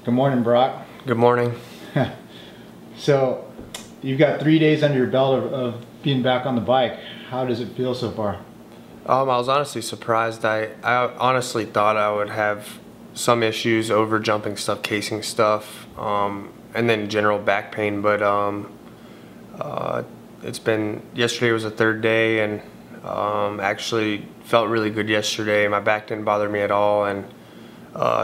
Good morning, Broc. Good morning. So, you've got 3 days under your belt of being back on the bike. How does it feel so far? I was honestly surprised. I honestly thought I would have some issues over jumping stuff, casing stuff, and then general back pain. But yesterday was the third day, and actually felt really good yesterday. My back didn't bother me at all, and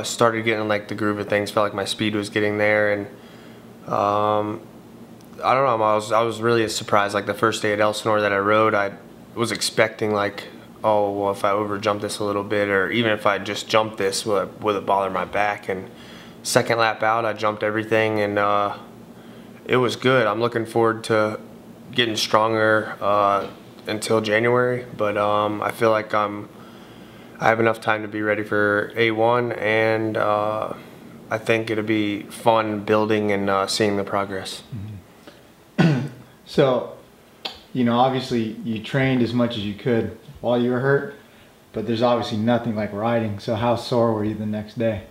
started getting like the groove of things. Felt like my speed was getting there, and I don't know. I was really surprised. Like the first day at Elsinore that I rode, I was expecting like, oh well, if I over jump this a little bit, or even if I just jumped this, would it bother my back? And second lap out, I jumped everything, and it was good. I'm looking forward to getting stronger until January, but I feel like I have enough time to be ready for A1, and I think it'll be fun building and seeing the progress. Mm-hmm. So, obviously you trained as much as you could while you were hurt, but there's obviously nothing like riding. So how sore were you the next day?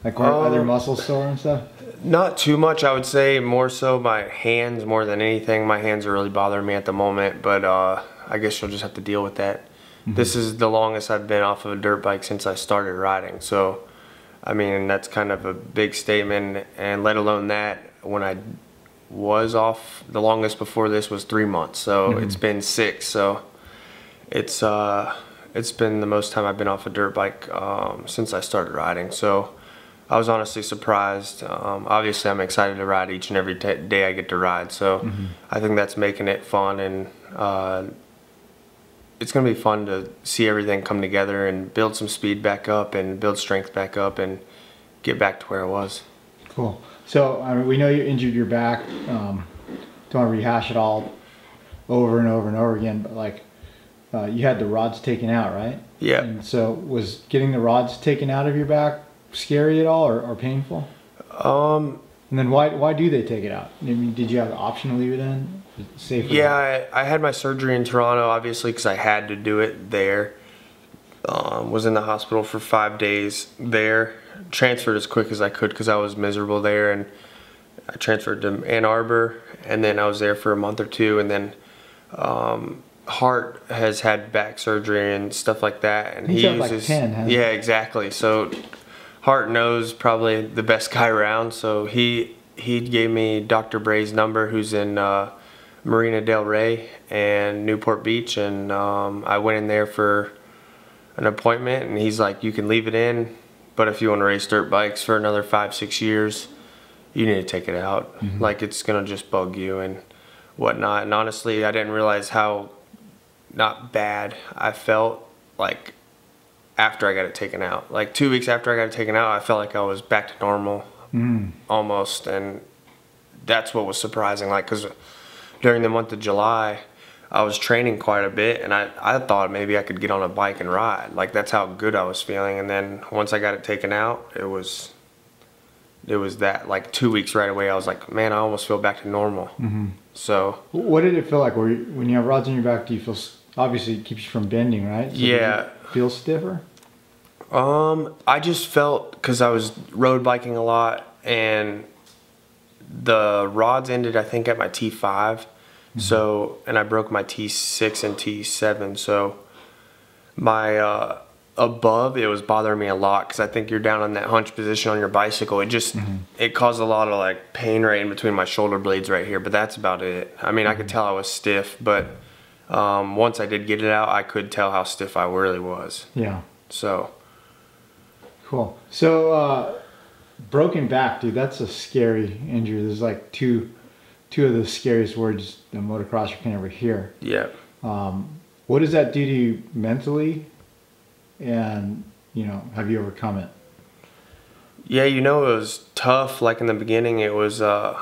Like were other muscles sore and stuff? Not too much, I would say. More so my hands more than anything. My hands are really bothering me at the moment, but I guess you'll just have to deal with that. Mm-hmm. This is the longest I've been off of a dirt bike since I started riding. So, I mean, that's kind of a big statement, and let alone that, when I was off, the longest before this was 3 months. So It's been 6. So it's been the most time I've been off a dirt bike since I started riding. So I was honestly surprised. Obviously, I'm excited to ride each and every day I get to ride. So I think that's making it fun, and it's going to be fun to see everything come together and build some speed back up and build strength back up and get back to where it was. Cool. So we know you injured your back. Don't want to rehash it all over and over and over again, but like you had the rods taken out, right? Yeah. And so was getting the rods taken out of your back scary at all, or painful? And then why do they take it out? I mean, did you have the option to leave it in? Safer? Yeah, I had my surgery in Toronto, obviously, because I had to do it there. Was in the hospital for 5 days there. Transferred as quick as I could because I was miserable there, and I transferred to Ann Arbor, and then I was there for a month or two, and then Hart has had back surgery and stuff like that, and he uses like 10, hasn't he? Yeah, exactly. So Hart knows probably the best guy around, so he gave me Dr. Bray's number, who's in Marina Del Rey and Newport Beach, and I went in there for an appointment, and he's like, you can leave it in, but if you want to race dirt bikes for another 5-6 years, you need to take it out. Like, it's gonna just bug you and whatnot. And honestly, I didn't realize how not bad I felt like after I got it taken out. Like 2 weeks after I got it taken out, I felt like I was back to normal almost, and that's what was surprising. Like, because during the month of July, I was training quite a bit, and I thought maybe I could get on a bike and ride. Like, that's how good I was feeling. And then once I got it taken out, it was that, like 2 weeks right away, I was like, man, I almost feel back to normal. So what did it feel like when you have rods on your back? Do you feel, obviously it keeps you from bending, right? So yeah. Feel stiffer? I just felt, because I was road biking a lot, and the rods ended, I think, at my T5. So, and I broke my T6 and T7. So my above, it was bothering me a lot, because I think you're down in that hunch position on your bicycle. It just it caused a lot of like pain right in between my shoulder blades right here, but that's about it. I mean, I could tell I was stiff, but once I did get it out, I could tell how stiff I really was. Yeah. So cool. So broken back, dude, that's a scary injury. There's like two of the scariest words a motocrosser can ever hear. yeah. What does that do to you mentally? And, have you overcome it? Yeah, it was tough. Like in the beginning, it was, I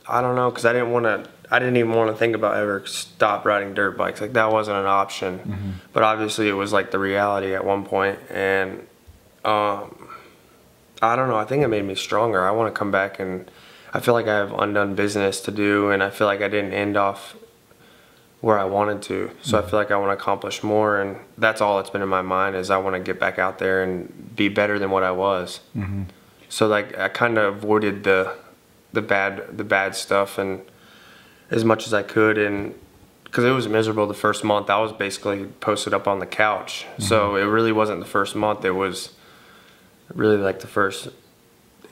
don't know, because I didn't even want to think about ever stop riding dirt bikes. Like, that wasn't an option. But obviously it was like the reality at one point. And I don't know, I think it made me stronger. I want to come back, and I feel like I have undone business to do, and I feel like I didn't end off where I wanted to. So I feel like I want to accomplish more, and that's all that's been in my mind, is I want to get back out there and be better than what I was. So like I kind of avoided the bad stuff and as much as I could, and because it was miserable the first month. I was basically posted up on the couch. So it really wasn't the first month. It was really like the first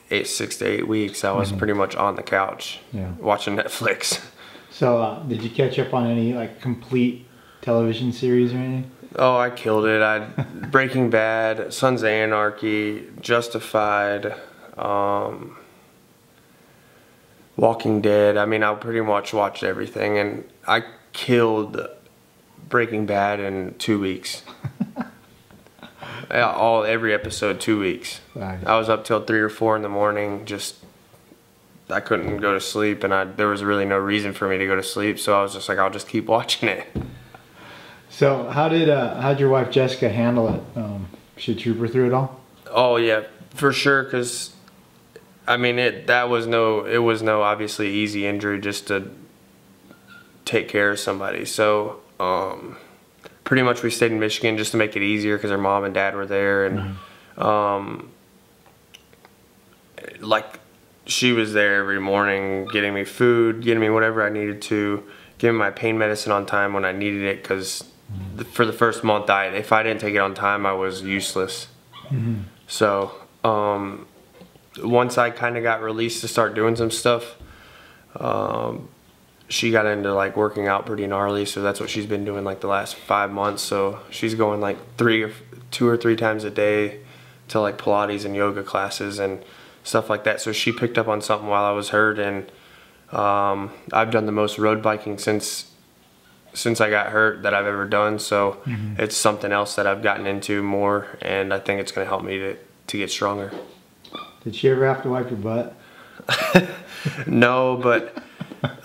6 to 8 weeks. I was pretty much on the couch watching Netflix. So did you catch up on any like complete television series or anything? Oh, I killed it. Breaking Bad, Sons of Anarchy, Justified, Walking Dead. I mean, I pretty much watched everything, and I killed Breaking Bad in 2 weeks. Every episode 2 weeks. Nice. I was up till 3 or 4 in the morning. I couldn't go to sleep, and there was really no reason for me to go to sleep. So I was just like, I'll just keep watching it. So how'd your wife Jessica handle it? She troop her through it all? Oh yeah, for sure. Cause I mean it was no obviously easy injury just to take care of somebody. So pretty much we stayed in Michigan just to make it easier because her mom and dad were there, and like she was there every morning getting me food, getting me whatever I needed to, giving my pain medicine on time when I needed it, because for the first month if I didn't take it on time I was useless. So once I kind of got released to start doing some stuff, she got into like working out pretty gnarly, so that's what she's been doing like the last 5 months. So she's going like 2 or 3 times a day to like Pilates and yoga classes and stuff like that. So she picked up on something while I was hurt, and I've done the most road biking since I got hurt that I've ever done. So it's something else that I've gotten into more, and I think it's going to help me to get stronger. Did she ever have to wipe your butt? No, but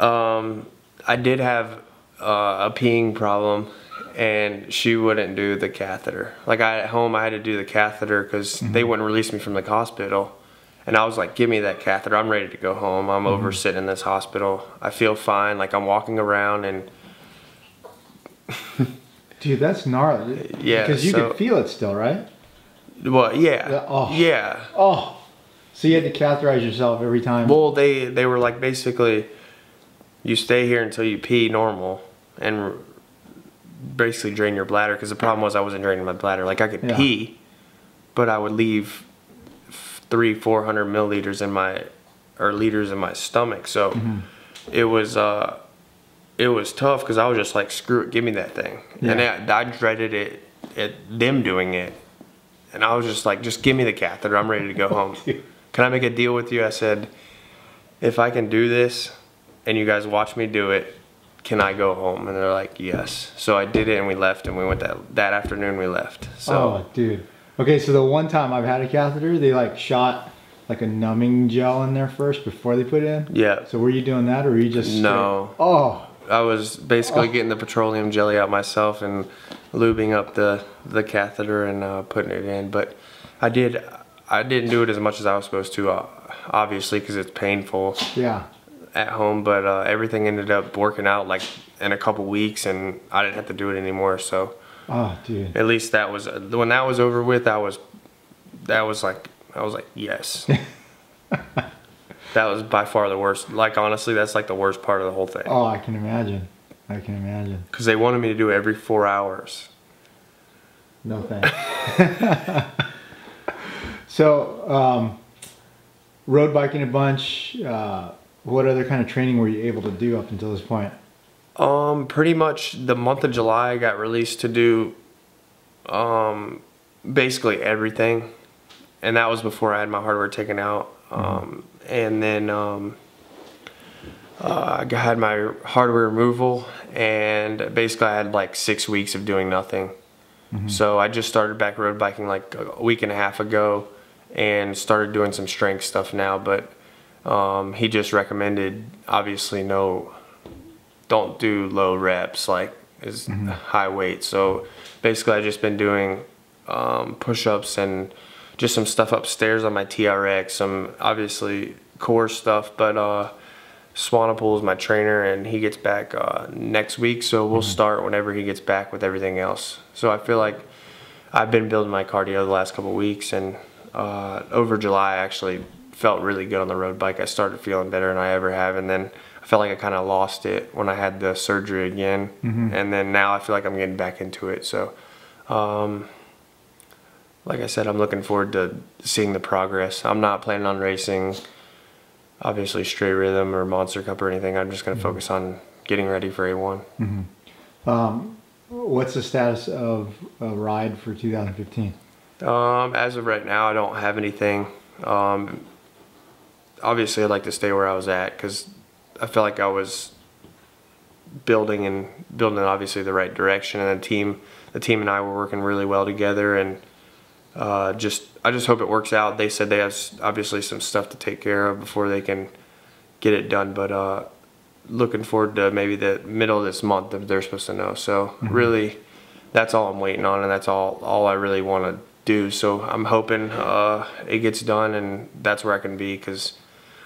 I did have a peeing problem, and she wouldn't do the catheter. Like at home I had to do the catheter because they wouldn't release me from the hospital. And I was like, give me that catheter. I'm ready to go home. I'm over sitting in this hospital. I feel fine. Like I'm walking around and... Dude, that's gnarly. Yeah. Because you could feel it still, right? Well, yeah. Oh. Yeah. Oh. So you had to catheterize yourself every time? Well, they were like, basically, you stay here until you pee normal and basically drain your bladder. Because the problem was I wasn't draining my bladder. Like I could pee, but I would leave 300-400 milliliters liters in my stomach. So it was tough because I was just like, screw it, give me that thing. And I dreaded them doing it, and I was just like, just give me the catheter. I'm ready to go home. Can I make a deal with you? I said, if I can do this and you guys watch me do it, can I go home? And they're like, yes. So I did it, and we left, and we went that afternoon. We left. So. Oh, dude. Okay, so the one time I've had a catheter, they like shot like a numbing gel in there first before they put it in? Yeah. So were you doing that, or were you just No. Oh. I was basically getting the petroleum jelly out myself and lubing up the catheter and putting it in. But I didn't do it as much as I was supposed to, obviously, because it's painful at home. But everything ended up working out like in a couple weeks, and I didn't have to do it anymore. So dude. at least that was, when that was over with, I was like, yes. That was by far the worst. Like, honestly, that's like the worst part of the whole thing. Oh, I can imagine. I can imagine. Because they wanted me to do it every 4 hours. No thanks. So, road biking a bunch. What other kind of training were you able to do up until this point? Pretty much the month of July, I got released to do basically everything. And that was before I had my hardware taken out. And then I had my hardware removal, and basically I had like 6 weeks of doing nothing. So I just started back road biking like a week and a half ago, and started doing some strength stuff now. But he just recommended, obviously, don't do low reps, like high weight. So basically I just been doing push-ups and just some stuff upstairs on my TRX, some obviously core stuff, but Swanepoel is my trainer, and he gets back next week, so we'll start whenever he gets back with everything else. So I feel like I've been building my cardio the last couple of weeks, and over July, I actually felt really good on the road bike. I started feeling better than I ever have, and then I felt like I kind of lost it when I had the surgery again, and then now I feel like I'm getting back into it. So, like I said, I'm looking forward to seeing the progress. I'm not planning on racing, obviously, Straight Rhythm or Monster Cup or anything. I'm just going to focus on getting ready for A1. What's the status of a ride for 2015? As of right now, I don't have anything. Obviously, I'd like to stay where I was at because I felt like I was building in obviously the right direction, and the team and I were working really well together, and I just hope it works out. They said they have obviously some stuff to take care of before they can get it done, but looking forward to maybe the middle of this month if they're supposed to know. So really, that's all I'm waiting on, and that's all I really want to do. So I'm hoping it gets done, and that's where I can be, because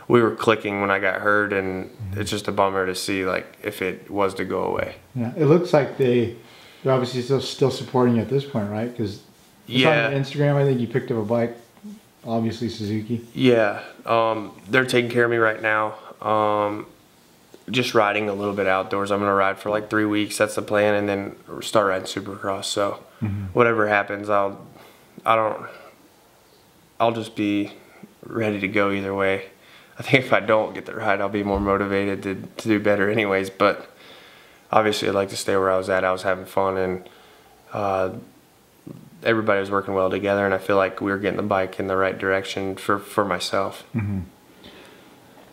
we were clicking when I got hurt, and it's just a bummer to see like if it was to go away. Yeah, it looks like they're obviously still supporting you at this point, right? Because yeah, on Instagram, I think you picked up a bike, obviously Suzuki. Yeah, they're taking care of me right now. Just riding a little bit outdoors. I'm gonna ride for like 3 weeks. That's the plan, and then start riding Supercross. So whatever happens, I'll just be ready to go either way. I think if I don't get the ride, I'll be more motivated to do better anyways. But obviously, I'd like to stay where I was at. I was having fun, and everybody was working well together, and I feel like we were getting the bike in the right direction for myself.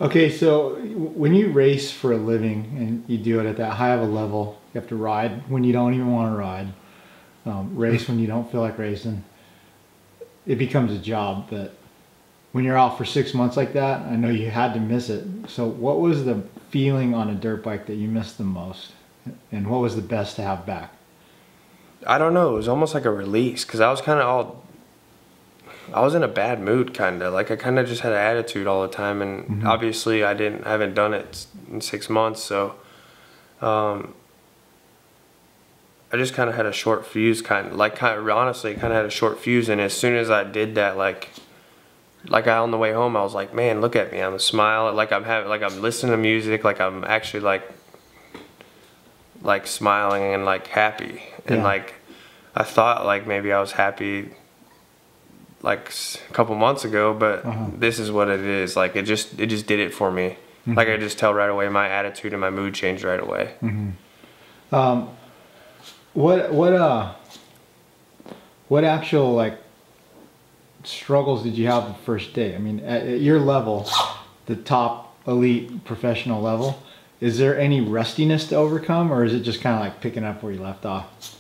Okay, so when you race for a living and you do it at that high of a level, you have to ride when you don't even want to ride, race when you don't feel like racing. It becomes a job. But when you're out for 6 months like that, I know you had to miss it. So what was the feeling on a dirt bike that you missed the most? And what was the best to have back? I don't know. It was almost like a release, because I was kind of I was in a bad mood, kind of. Like, I kind of just had an attitude all the time, and obviously I haven't done it in 6 months, so I just kind of had a short fuse, honestly kind of had a short fuse. And as soon as I did that, like on the way home, I was like, man, look at me, I'm smiling, like I'm listening to music, like I'm actually like smiling and like happy. And like I thought like maybe I was happy like a couple months ago, but this is what it is. Like it just did it for me. Like I just tell right away, my attitude and my mood changed right away. What actual like struggles did you have the first day? I mean, at your level, the top elite professional level, is there any rustiness to overcome, or is it just kind of like picking up where you left off?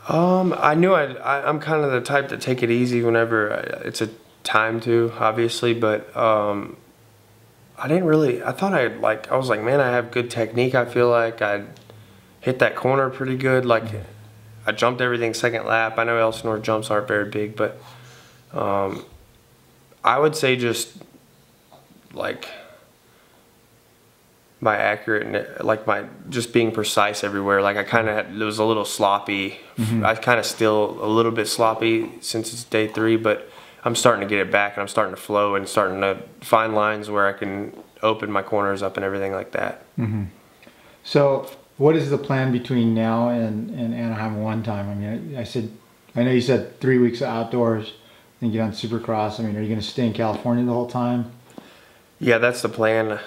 I knew I'm kind of the type to take it easy whenever it's a time to, obviously, but I was like, man, I have good technique. I feel like I hit that corner pretty good. Like I jumped everything second lap. I know Elsinore jumps aren't very big, but I would say just like my accurate, like my just being precise everywhere. Like I kind of it was a little sloppy. I kind of still a little bit sloppy since it's day 3, but I'm starting to get it back, and I'm starting to flow and starting to find lines where I can open my corners up and everything like that. So what is the plan between now and Anaheim one time? I mean, I know you said 3 weeks of outdoors, then get on Supercross. I mean, are you going to stay in California the whole time? Yeah, that's the plan.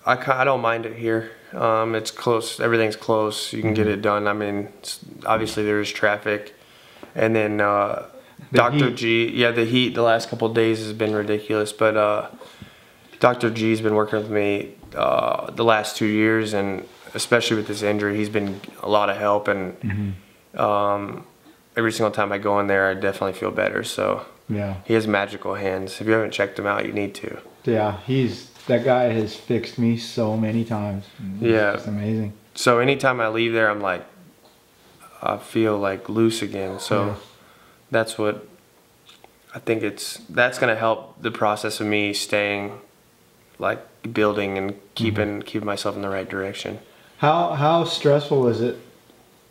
I don't mind it here. It's close. Everything's close. You can get it done. I mean, obviously there is traffic, and then Dr. G. Yeah, the heat the last couple of days has been ridiculous. But Dr. G's been working with me the last 2 years, and especially with this injury, he's been a lot of help. And every single time I go in there, I definitely feel better. So yeah, he has magical hands. If you haven't checked him out, you need to. Yeah, that guy has fixed me so many times. It's amazing. So anytime I leave there, I'm like, I feel like loose again. So that's what I think that's going to help the process of me staying, like building and keeping myself in the right direction. How stressful was it,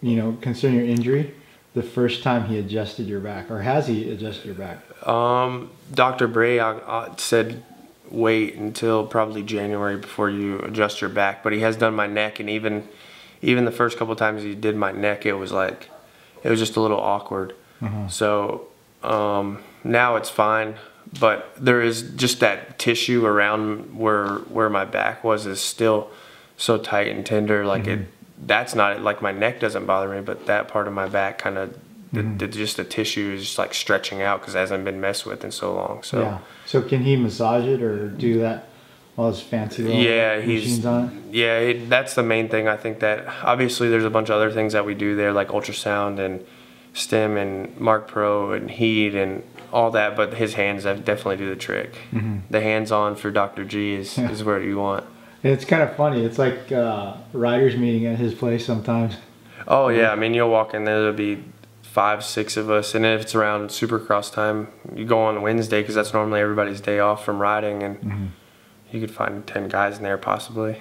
you know, considering your injury, the first time he adjusted your back, or has he adjusted your back? Dr. Bray said wait until probably January before you adjust your back, but he has done my neck, and even the first couple times he did my neck, it was just a little awkward. So now it's fine, but there is just that tissue around where my back was is still so tight and tender. Like that's not like my neck doesn't bother me, but that part of my back kind of just the tissue is just like stretching out because it hasn't been messed with in so long. So yeah. So can he massage it or do that? All those fancy little machines on it? Yeah, that's the main thing. I think that obviously there's a bunch of other things that we do there, like ultrasound and stim and Mark Pro and heat and all that, but his hands definitely do the trick. The hands-on for Dr. G is where you want. It's kind of funny. It's like riders meeting at his place sometimes. Oh yeah, I mean you'll walk in there, there'll be 5, 6 of us, and if it's around Supercross time, you go on Wednesday because that's normally everybody's day off from riding, and you could find 10 guys in there possibly.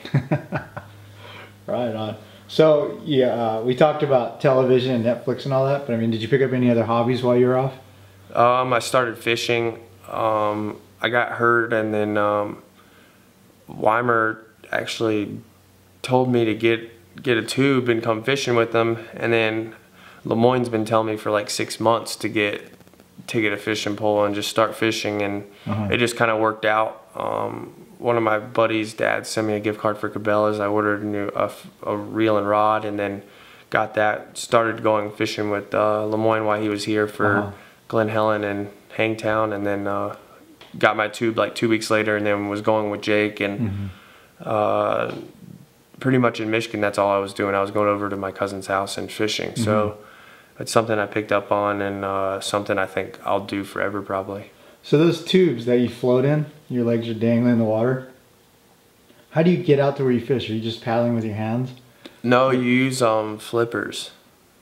Right on. So yeah, we talked about television and Netflix and all that, but I mean, did you pick up any other hobbies while you were off? I started fishing. I got hurt, and then Weimer actually told me to get a tube and come fishing with them, and then Lemoyne's been telling me for like 6 months to get a fishing pole and just start fishing, and it just kind of worked out. One of my buddy's dad sent me a gift card for Cabela's. I ordered a reel and rod, and then got that, started going fishing with Lemoyne while he was here for Glen Helen and Hangtown, and then got my tube like 2 weeks later, and then was going with Jake, and pretty much in Michigan that's all I was doing. I was going over to my cousin's house and fishing. So it's something I picked up on, and something I think I'll do forever probably. So those tubes that you float in, your legs are dangling in the water. How do you get out to where you fish? Are you just paddling with your hands? No, you use flippers.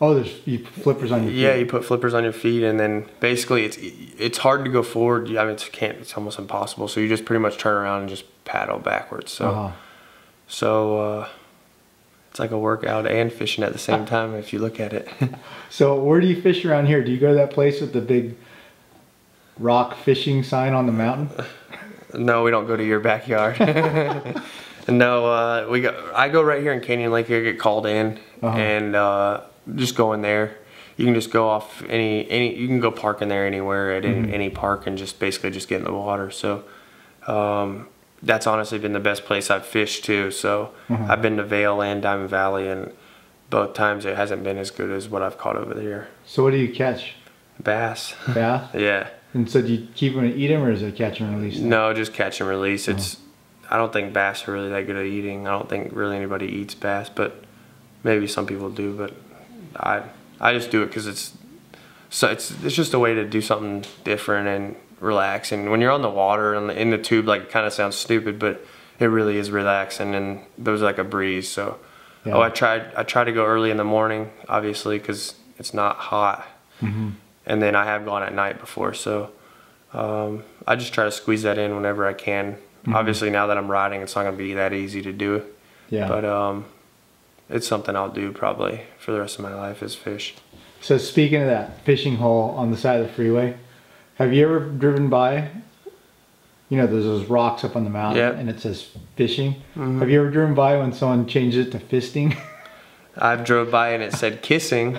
Oh, you put flippers on your feet. Yeah, you put flippers on your feet, and then basically it's hard to go forward. I mean, it's almost impossible. So you just pretty much turn around and just paddle backwards. So it's like a workout and fishing at the same time if you look at it. So where do you fish around here? Do you go to that place with the big rock fishing sign on the mountain? No, we don't go to your backyard. No, I go right here in Canyon Lake. I get called in, and just go in there. You can just go off any. You can go park in there anywhere at any park and just basically just get in the water. So that's honestly been the best place I've fished too. So I've been to Vail and Diamond Valley, and both times it hasn't been as good as what I've caught over here. So what do you catch? Bass. Bass? Yeah. And so do you keep them and eat them, or is it catch and release? No, just catch and release. I don't think bass are really that good at eating. I don't think really anybody eats bass, but maybe some people do. But I just do it because it's just a way to do something different and relax. And when you're on the water and in the tube, like, it kind of sounds stupid, but it really is relaxing, and there's like a breeze. So I try to go early in the morning, obviously, because it's not hot. And then I have gone at night before, so I just try to squeeze that in whenever I can. Obviously, now that I'm riding, it's not going to be that easy to do. Yeah. But it's something I'll do probably for the rest of my life is fish. So speaking of that fishing hole on the side of the freeway, have you ever driven by? You know, there's those rocks up on the mountain, and it says fishing. Have you ever driven by when someone changed it to fisting? I've drove by and it said kissing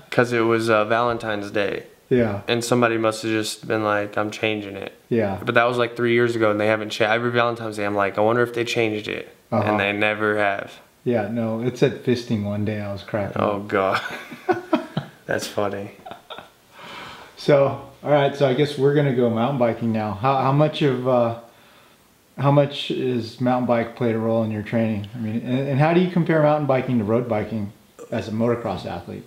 because it was Valentine's Day. Yeah. And somebody must have just been like, I'm changing it. Yeah. But that was like 3 years ago, and they haven't changed. Every Valentine's Day, I'm like, I wonder if they changed it. And they never have. Yeah, no, it said fisting one day. I was cracking up. Oh, God. That's funny. So, all right, so I guess we're going to go mountain biking now. How much is mountain bike played a role in your training? I mean, and how do you compare mountain biking to road biking as a motocross athlete?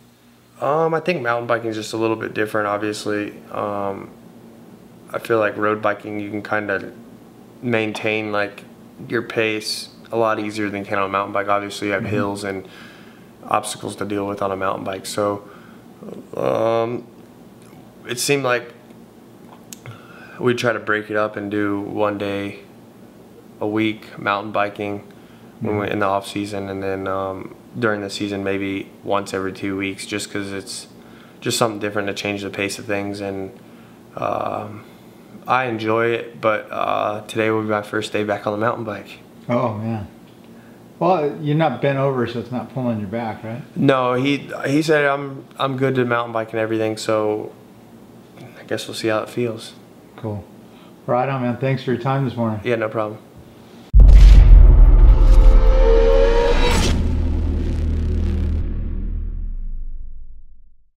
I think mountain biking is just a little bit different, obviously. I feel like road biking, you can kind of maintain like your pace a lot easier than you can on a mountain bike. Obviously, you have hills and obstacles to deal with on a mountain bike. So it seemed like we'd try to break it up and do 1 day a week mountain biking when we're in the off season, and then during the season, maybe once every 2 weeks, just because it's just something different to change the pace of things. And I enjoy it, but today will be my first day back on the mountain bike. Oh man. Well, you're not bent over, so it's not pulling your back, right? No, he said I'm good to mountain bike and everything, so I guess we'll see how it feels. Cool. Right on, man. Thanks for your time this morning. Yeah, no problem.